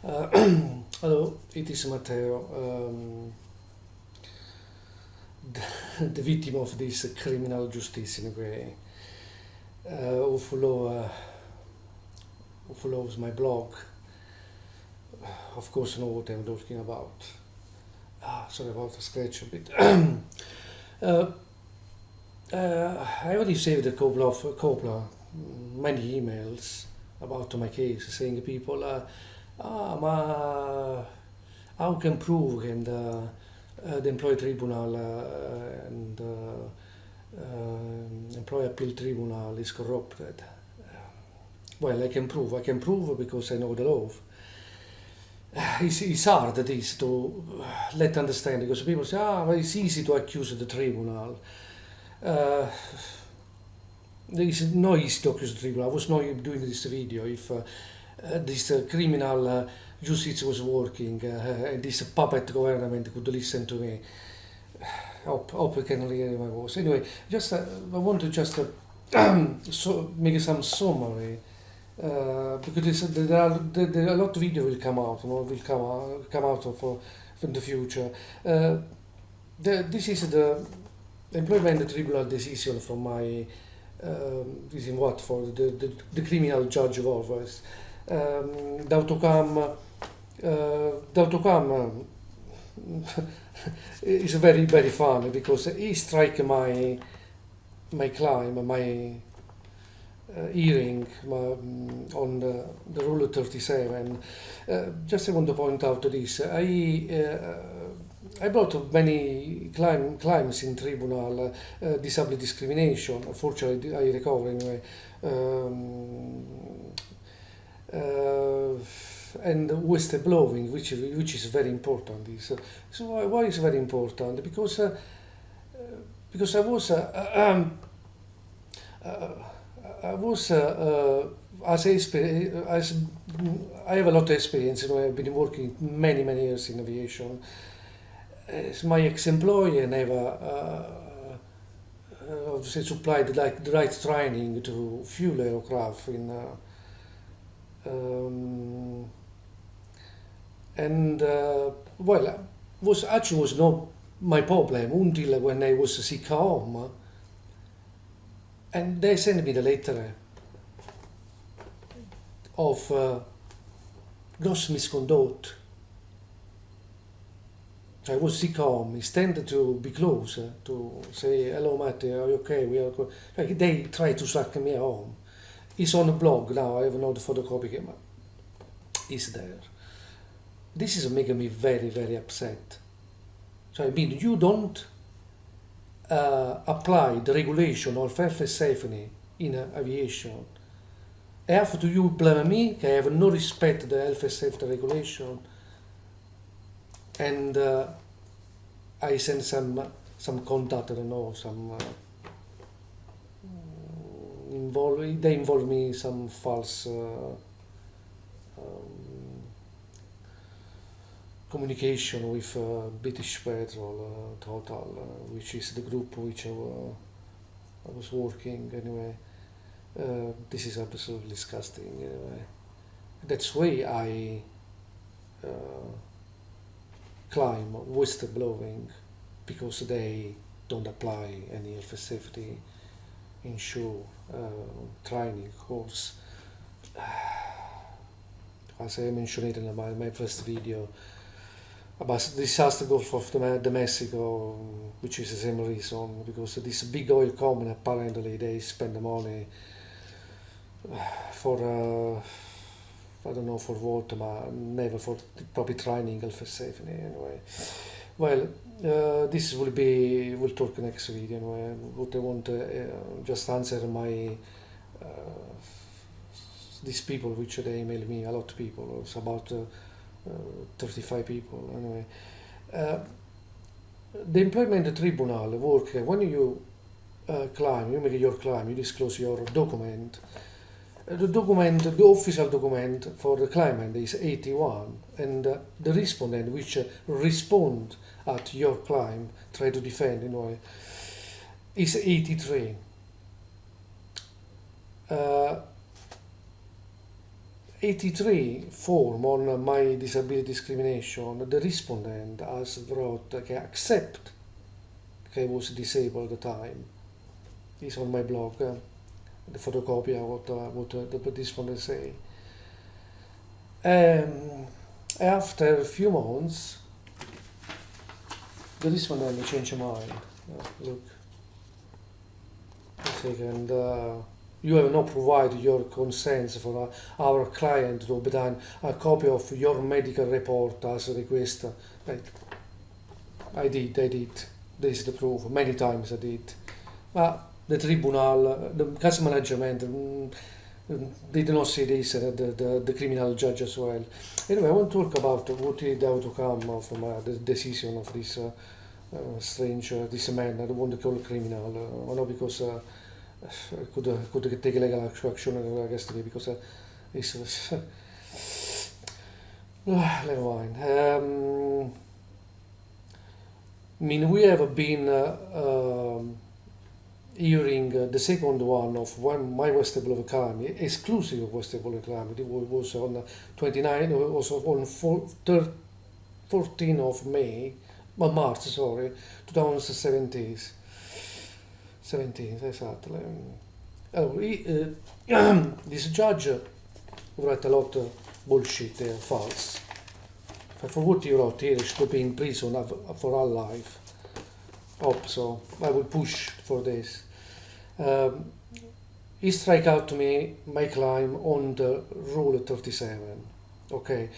Hello, it is Matteo, the victim of this criminal justice in a way, who follows my blog, of course know what I'm talking about. Sorry about the scratch a bit. uh, I already received many emails about my case, saying people, ma how can prove and the employee tribunal and employee appeal tribunal is corrupted. Well, I can prove because I know the law. It's hard this to let understand because people say, well, it's easy to accuse the tribunal. There is no easy to accuse the tribunal. I was not doing this video if this criminal justice was working and this puppet government could listen to me. Hope you can hear my voice. Anyway, just I want to just make some summary because there are a lot of video will come out, will come out of in the future. This is the employment tribunal decision from my is in Watford, the criminal judge of Vowles. The outcome is very very funny because he strike my claim, my hearing on the rule 37. Just I want to point out this. I brought many claims in tribunal, disability discrimination. Unfortunately, I recover anyway. And whistleblowing, which is very important. So why is very important? Because I was as I have a lot of experience. I've been working many years in aviation. As my ex-employer never supplied the right training to fuel aircraft in. Was not my problem until when I was sick home, and they sent me the letter of gross misconduct. I was sick home. Instead to be close to say hello, Matt, are you okay? We are. Like they try to suck me home. It's on a blog now. I have not the photocopy, but it's there. This is making me very upset. So I mean, you don't apply the regulation of health and safety in aviation. After you blame me, I have no respect the health and safety regulation, and I send some contact. I don't know some. They involve me in some false communication with British Petrol, Total, which is the group which I was working anyway. This is absolutely disgusting. Anyway. That's why I claim whistleblowing, because they don't apply any health and safety ensure training course. As I mentioned in my first video about the disaster Gulf of the Mexico, which is the same reason, because this big oil company apparently they spend the money for I don't know for what, but never for proper training health and safety anyway. Well, this we'll talk next video anyway. What I want just answer my these people which they email me, a lot of people. It's about 35 people anyway. The employment tribunal work when you claim, you make your claim, you disclose your document. The official document for the claimant is 81, and the respondent which respond at your claim, try to defend is 83. 83 form on my disability discrimination, the respondent has wrote accept I was disabled at the time. It's on my blog, the photocopy of what the respondent say. After a few months, the respondent changed mind. Look, a second. You have not provided your consent for our client to obtain a copy of your medical report as a request. Right. I did. This is the proof. Many times I did. But the tribunal, the case management, they did not see this, the criminal judge as well. Anyway, I want to talk about what is the outcome from the decision of this strange, this man. I don't want to call it criminal, no, because could take legal action against me because it's never mind. I mean, we have been hearing the second one of my vestibular crime, exclusive vestibular crime. It was on 29, also on 14 of March, sorry, 2017. 17, exactly. This judge wrote a lot of bullshit, false. For what he wrote here, he should be in prison for all life. Hope so. I will push for this. He strike out to me my claim on the Rule 37. Okay,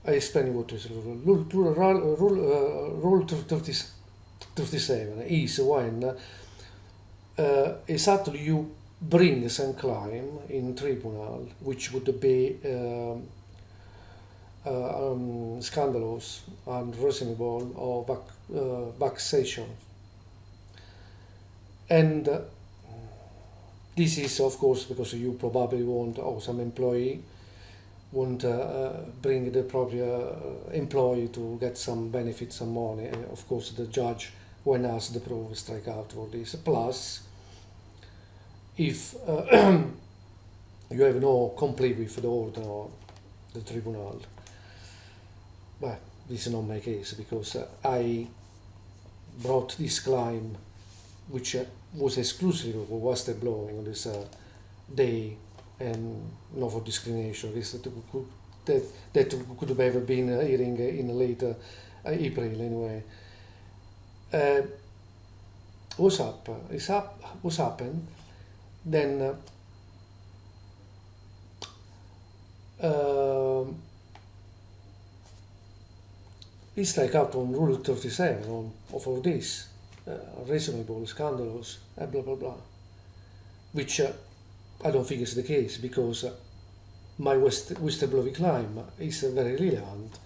I explain what is Rule 37 is when exactly you bring some claim in tribunal which would be scandalous and reasonable or vexation. And this is of course because you probably want, or some employee want bring the proper employee to get some benefit, some money. And of course the judge, when asked the proof, strike out for this. Plus, if you have no complete with the order of the tribunal, but this is not my case because I brought this claim which was exclusive of whistleblowing on this day and not for discrimination. This that could have been hearing in later April anyway. What's happened? Then he strike out on Rule 37 on for this reasonable, scandalous, blah blah blah, which I don't think is the case because my whistleblowing claim is very relevant.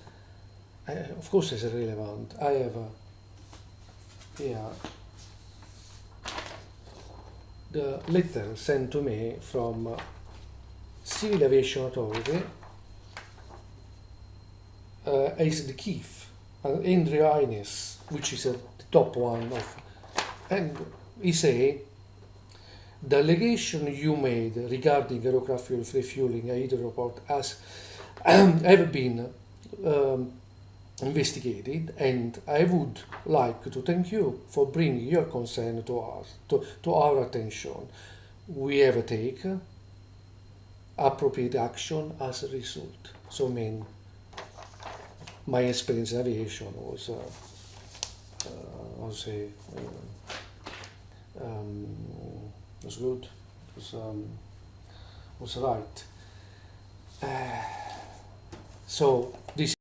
Of course, it's relevant. I have the letter sent to me from Civil Aviation Authority is the Keith and Andrea Ines, which is the top one of, and he say the allegation you made regarding aircraft fuel refueling at Heathrow Airport has have been investigated, and I would like to thank you for bringing your concern to us, to our attention. We have taken appropriate action as a result. So I mean, my experience in aviation was, was good. Was right. So this.